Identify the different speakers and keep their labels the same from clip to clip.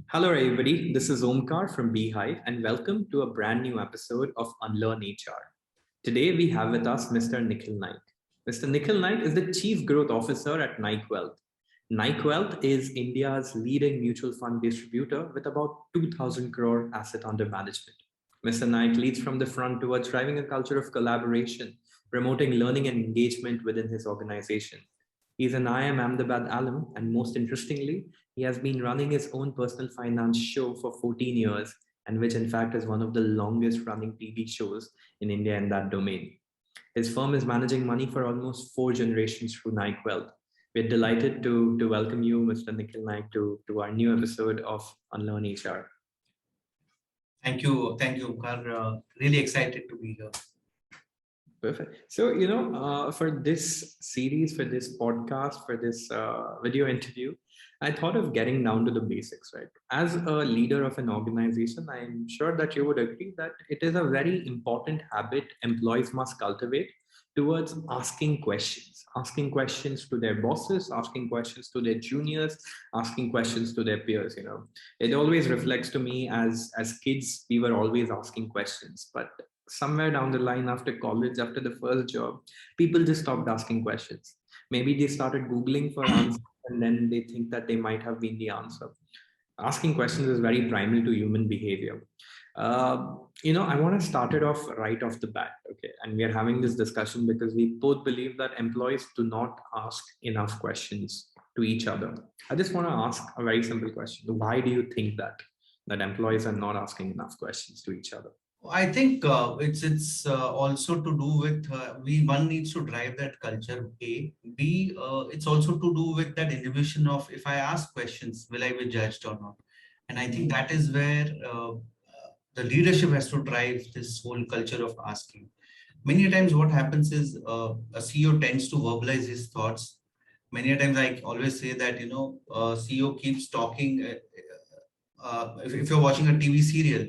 Speaker 1: Hello, everybody. This is Omkar from BHyve, and welcome to a brand new episode of Unlearn HR. Today, we have with us Mr. Nikhil Naik. Mr. Nikhil Naik is the Chief Growth Officer at Naik Wealth. Naik Wealth is India's leading mutual fund distributor with about 2,000 crore asset under management. Mr. Naik leads from the front towards driving a culture of collaboration, promoting learning and engagement within his organization. He's an IIM Ahmedabad alum, and most interestingly, he has been running his own personal finance show for 14 years, and which in fact is one of the longest running TV shows in India in that domain. His firm is managing money for almost 4 generations through Naik Wealth. We're delighted to welcome you, Mr. Nikhil Naik, to our new episode of Unlearn HR.
Speaker 2: Thank you, Omkar. Really excited to be here.
Speaker 1: Perfect. So, for this series, for this podcast, for this video interview, I thought of getting down to the basics, right? As a leader of an organization, I'm sure that you would agree that it is a very important habit employees must cultivate towards asking questions to their bosses, asking questions to their juniors, asking questions to their peers. It always reflects to me as kids, we were always asking questions, but somewhere down the line after college, after the first job, people just stopped asking questions. Maybe they started Googling for answers and then they think that they might have been the answer. Asking questions is very primal to human behavior. I want to start it off right off the bat. Okay. And we are having this discussion because we both believe that employees do not ask enough questions to each other. I just want to ask a very simple question. Why do you think that employees are not asking enough questions to each other?
Speaker 2: I think it's also to do with one needs to drive that culture. A, B, it's also to do with that inhibition of if I ask questions, will I be judged or not? And I think that is where the leadership has to drive this whole culture of asking. Many times, what happens is a CEO tends to verbalize his thoughts. Many times, I always say that CEO keeps talking. If you're watching a TV serial,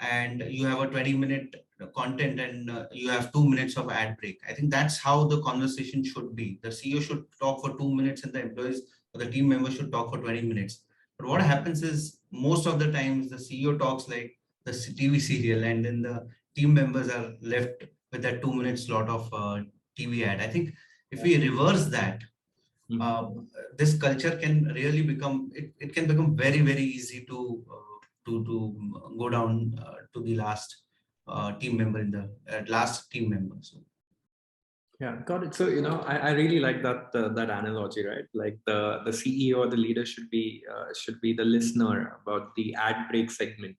Speaker 2: and you have a 20-minute content and you have 2 minutes of ad break. I think that's how the conversation should be. The CEO should talk for 2 minutes and the employees or the team members should talk for 20 minutes. But what happens is most of the times the CEO talks like the TV serial and then the team members are left with that 2 minute slot of TV ad. I think if we reverse that, this culture can really become, it can become very, very easy to go down to the last team member in the last team member. So.
Speaker 1: Yeah, got it. So I really like that that analogy, right? Like the CEO or the leader should be the listener about the ad break segment.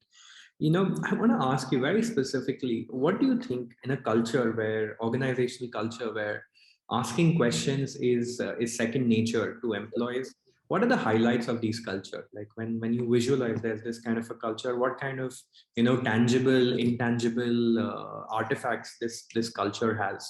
Speaker 1: I want to ask you very specifically, what do you think in a culture where organizational culture where asking questions is second nature to employees? What are the highlights of these culture? Like when you visualize there's this kind of a culture, what kind of tangible, intangible artifacts this culture has?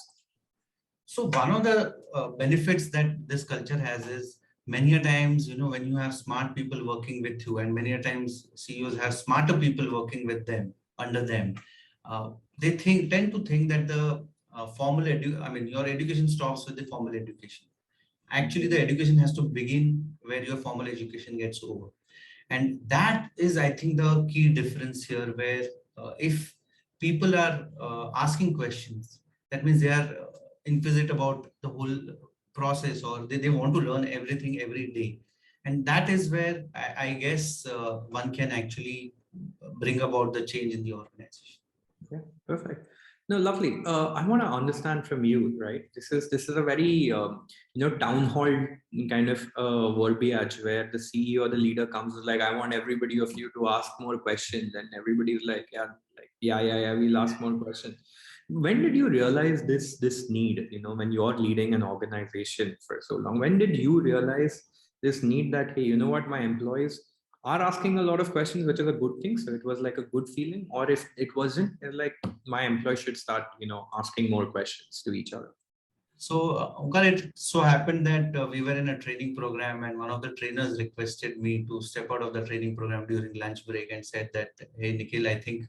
Speaker 2: So one of the benefits that this culture has is many a times, when you have smart people working with you, and many a times CEOs have smarter people working with them, under them, they tend to think that the your education stops with the formal education. Actually, the education has to begin where your formal education gets over. And that is, I think, the key difference here, where if people are asking questions, that means they are inquisitive about the whole process, or they want to learn everything every day. And that is where I guess one can actually bring about the change in the organization.
Speaker 1: Yeah, perfect. No, lovely. I want to understand from you, right? This is a very town hall kind of verbiage where the CEO or the leader comes is like, I want everybody of you to ask more questions, and everybody's like, yeah, we'll ask more questions. When did you realize this need? When you're leading an organization for so long, when did you realize this need that, hey, you know what, my employees are asking a lot of questions, which is a good thing. So it was like a good feeling, or if it wasn't, like my employees should start, asking more questions to each other.
Speaker 2: So, Omkar, it so happened that we were in a training program, and one of the trainers requested me to step out of the training program during lunch break and said that, hey, Nikhil, I think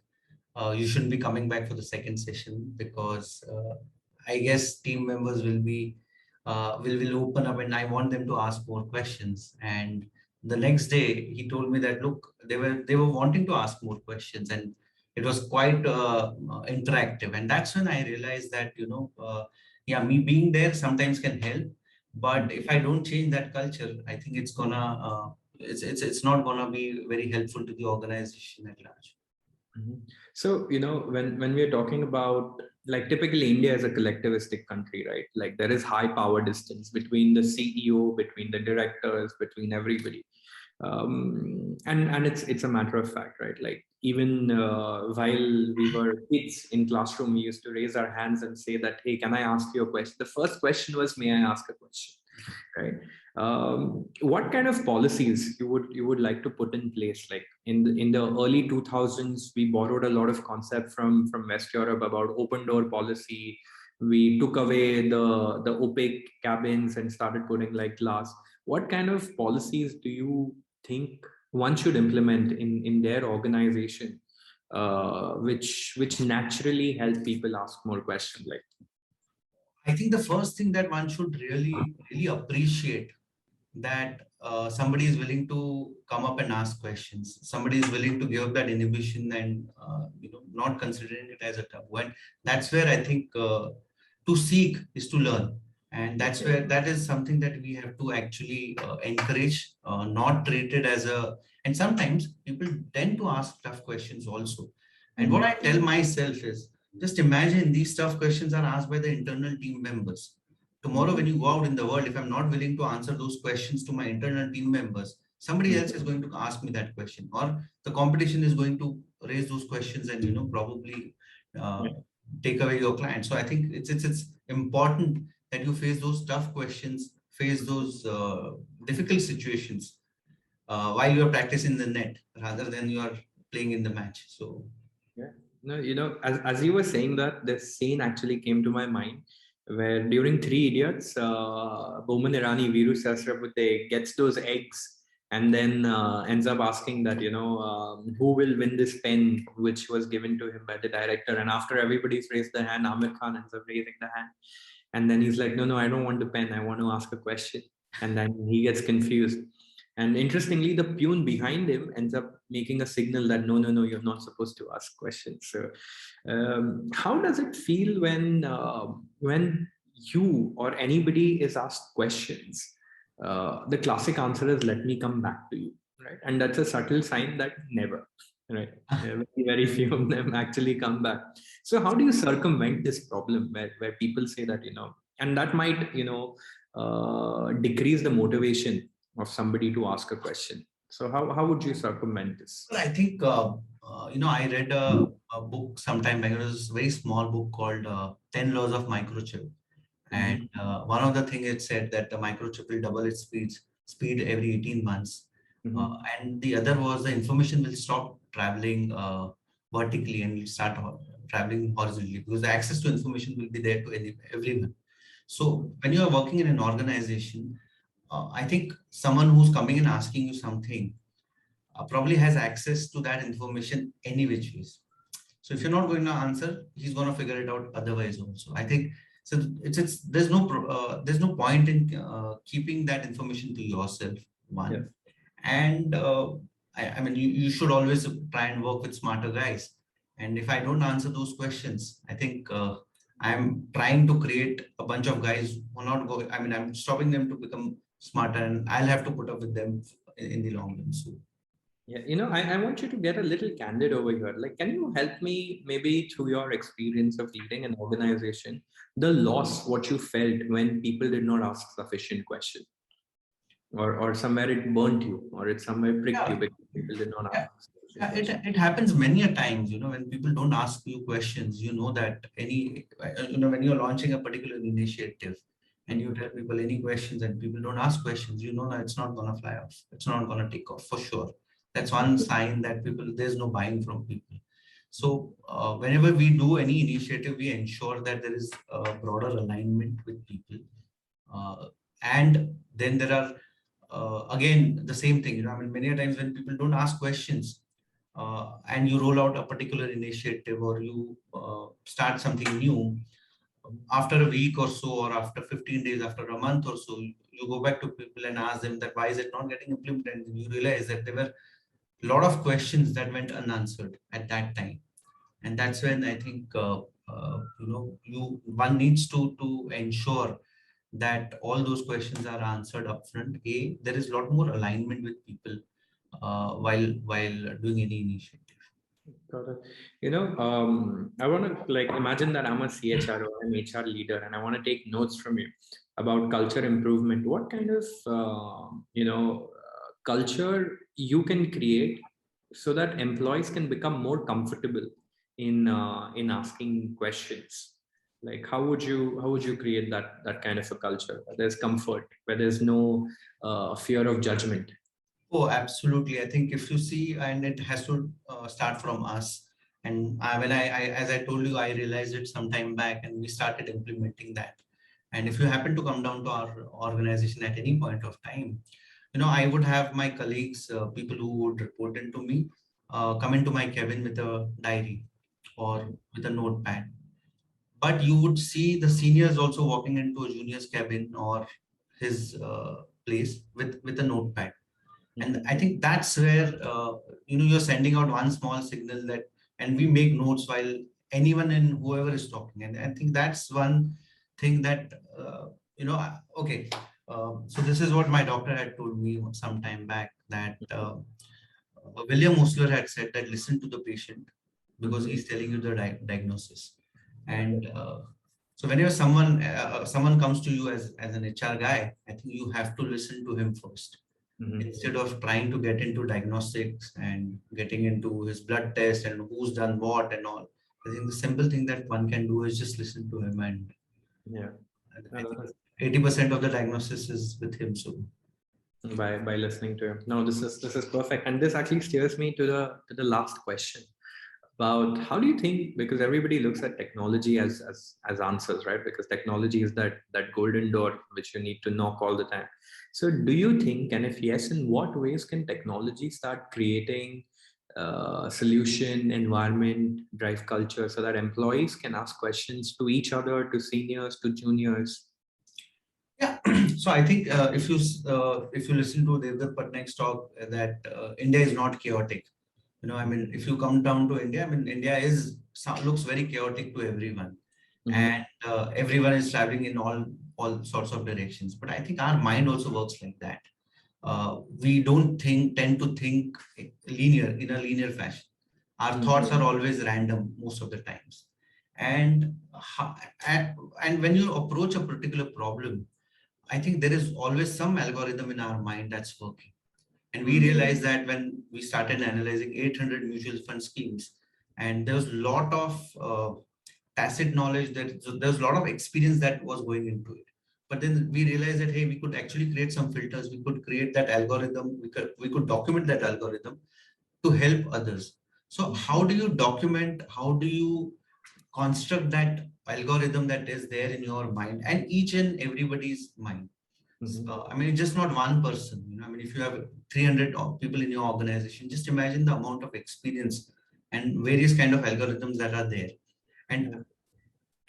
Speaker 2: you shouldn't be coming back for the second session because I guess team members will be will open up, and I want them to ask more questions. And the next day he told me that, look, they were wanting to ask more questions, and it was quite interactive. And that's when I realized that, yeah, me being there sometimes can help, but if I don't change that culture, I think it's not gonna be very helpful to the organization at large.
Speaker 1: Mhm. So, when we're talking about, like, typically India is a collectivistic country, right? Like, there is high power distance between the CEO, between the directors, between everybody. And it's a matter of fact, right? Like, even while we were kids in classroom, we used to raise our hands and say that, hey, can I ask you a question? The first question was, may I ask a question? Right? What kind of policies you would like to put in place? Like, in the early 2000s, we borrowed a lot of concept from West Europe about open door policy. We took away the opaque cabins and started putting like glass. What kind of policies do you think one should implement in their organization, which naturally help people ask more questions? Like,
Speaker 2: I think the first thing that one should really, really appreciate, that somebody is willing to come up and ask questions. Somebody is willing to give up that inhibition and not considering it as a taboo. And that's where I think to seek is to learn, and that's
Speaker 1: okay.
Speaker 2: where that is something that we have to actually encourage, not treat it as a. And sometimes people tend to ask tough questions also. And what
Speaker 1: Mhm.
Speaker 2: I tell myself is, just imagine these tough questions are asked by the internal team members. Tomorrow, when you go out in the world, if I'm not willing to answer those questions to my internal team members, somebody else is going to ask me that question, or the competition is going to raise those questions and probably uh, take away your client. So I think it's important that you face those tough questions, face those difficult situations while you are practicing the net rather than you are playing in the match. So
Speaker 1: Yeah. No, as you were saying that, this scene actually came to my mind where during Three Idiots, Boman Irani, Viru Sahasrabudhe gets those eggs and then ends up asking that, who will win this pen, which was given to him by the director. And after everybody's raised their hand, Amir Khan ends up raising the hand. And then he's like, no, no, I don't want the pen. I want to ask a question. And then he gets confused. And interestingly, the peon behind him ends up making a signal that no, no, no, you're not supposed to ask questions. So, how does it feel when you or anybody is asked questions? The classic answer is, "Let me come back to you," right? And that's a subtle sign that never, right? Very few of them actually come back. So, how do you circumvent this problem where people say that, and that might, decrease the motivation of somebody to ask a question? So how would you circumvent this?
Speaker 2: well, I think I read a book sometime back. It was a very small book called 10 Laws of Microchip. And
Speaker 1: Mhm.
Speaker 2: one of the things it said that the microchip will double its speed every 18 months.
Speaker 1: Mhm.
Speaker 2: And the other was the information will stop traveling vertically and will start traveling horizontally, because the access to information will be there to everyone. So when you are working in an organization, I think someone who's coming and asking you something probably has access to that information any which ways. So if you're not going to answer, he's going to figure it out otherwise also. I think so. It's there's no point in keeping that information to yourself.
Speaker 1: Yeah.
Speaker 2: One, and I mean you should always try and work with smarter guys. And if I don't answer those questions, I think I'm trying to create a bunch of guys who are not going. I mean, I'm stopping them to become smarter, and I'll have to put up with them in the long run. So
Speaker 1: Yeah, I want you to get a little candid over here. Like, can you help me, maybe through your experience of leading an organization, the loss, what you felt when people did not ask sufficient questions, or somewhere it burnt you, or it somewhere pricked you
Speaker 2: yeah,
Speaker 1: because people did not
Speaker 2: yeah.
Speaker 1: ask sufficient
Speaker 2: Yeah, it,
Speaker 1: questions?
Speaker 2: it happens many a times, when people don't ask you questions, that when you're launching a particular initiative and you
Speaker 1: Mhm.
Speaker 2: tell people any questions and people don't ask questions, that it's not going to fly off. It's not going to take off for sure. That's one sign that there's no buying from people. So whenever we do any initiative, we ensure that there is a broader alignment with people. Uh, and then there are, again, the same thing, I mean, many a times when people don't ask questions, and you roll out a particular initiative or you start something new, after a week or so, or after 15 days, after a month or so, you go back to people and ask them that why is it not getting implemented, and you realize that there were a lot of questions that went unanswered at that time. And that's when I think you one needs to ensure that all those questions are answered upfront. There is a lot more alignment with people while doing any initiative.
Speaker 1: Got it. I want to like imagine that I'm a CHRO, I'm HR leader, and I want to take notes from you about culture improvement. What kind of culture you can create so that employees can become more comfortable in asking questions? Like how would you create that kind of a culture where there's comfort, where there's no fear of judgment?
Speaker 2: Oh, absolutely. I think if you see, and it has to start from us. And as I told you, I realized it some time back, and we started implementing that. And if you happen to come down to our organization at any point of time, I would have my colleagues, people who would report into me, come into my cabin with a diary or with a notepad. But you would see the seniors also walking into a junior's cabin or his place with a notepad. And I think that's where you're sending out one small signal that, and we make notes while anyone and whoever is talking. And I think that's one thing that okay. So this is what my doctor had told me some time back, that William Osler had said that listen to the patient because
Speaker 1: Mhm.
Speaker 2: he's telling you the diagnosis.
Speaker 1: Okay.
Speaker 2: And so whenever someone comes to you as an HR guy, I think you have to listen to him first
Speaker 1: Mhm.
Speaker 2: instead of trying to get into diagnostics and getting into his blood test and who's done what and all. I think the simple thing that one can do is just listen to him, and
Speaker 1: Yeah. No,
Speaker 2: I
Speaker 1: no,
Speaker 2: think 80% of the diagnosis is with him. So
Speaker 1: by listening to him. No, this is perfect, and this actually steers me to the last question about how do you think, because everybody looks at technology as answers, right? Because technology is that golden door which you need to knock all the time. So do you think, and if yes, in what ways can technology start creating solution environment drive culture so that employees can ask questions to each other, to seniors, to juniors?
Speaker 2: yeah, so I think if you listen to Devdutt Patnaik's talk, that India is not chaotic. I mean, if you come down to India, I mean, India looks very chaotic to everyone,
Speaker 1: Mhm.
Speaker 2: and everyone is traveling in all sorts of directions. But I think our mind also works like that. We don't tend to think linear in a linear fashion. Our thoughts are always random most of the times, and and when you approach a particular problem, I think there is always some algorithm in our mind that's working. And we
Speaker 1: Mhm.
Speaker 2: realized that when we started analyzing 800 mutual fund schemes, and there was a lot of tacit knowledge, that so there was a lot of experience that was going into it. But then we realized that hey, we could actually create some filters. We could create that algorithm. We could document that algorithm to help others. So how do you document? How do you construct that algorithm that is there in your mind and each and everybody's mind?
Speaker 1: Mhm.
Speaker 2: I mean, it's just not one person. I mean, if you have 300 people in your organization, just imagine the amount of experience and various kind of algorithms that are there. And
Speaker 1: Mhm.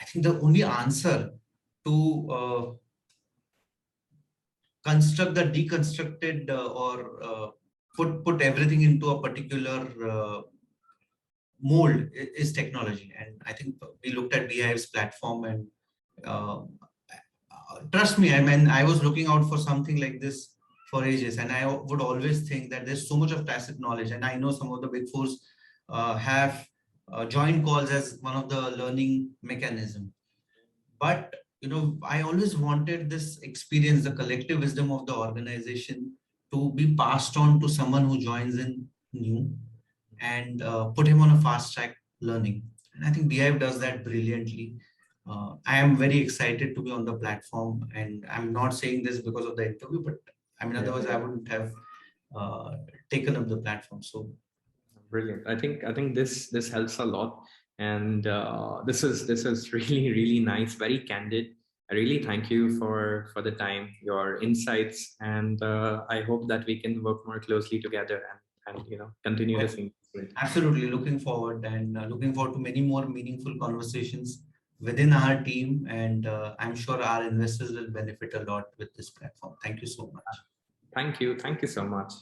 Speaker 2: I think the only answer to construct the deconstructed or put everything into a particular mold is technology. And I think we looked at BHyve's platform, and uh, trust me, I mean, I was looking out for something like this for ages, and I would always think that there's so much of tacit knowledge. And I know some of the big fours have joint calls as one of the learning mechanism. But I always wanted this experience, the collective wisdom of the organization, to be passed on to someone who joins in new, and put him on a fast track learning. And I think BHyve does that brilliantly. I am very excited to be on the platform, and I'm not saying this because of the interview, but I mean,
Speaker 1: Yeah.
Speaker 2: otherwise I wouldn't have uh, taken up the platform. So
Speaker 1: Brilliant. I think this helps a lot, and this is really nice, very candid. I really thank you for the time, your insights, and I hope that we can work more closely together and continue
Speaker 2: yeah,
Speaker 1: this engagement.
Speaker 2: absolutely looking forward, and looking forward to many more meaningful conversations within our team, and I'm sure our investors will benefit a lot with this platform. Thank you so much.
Speaker 1: Thank you. Thank you so much.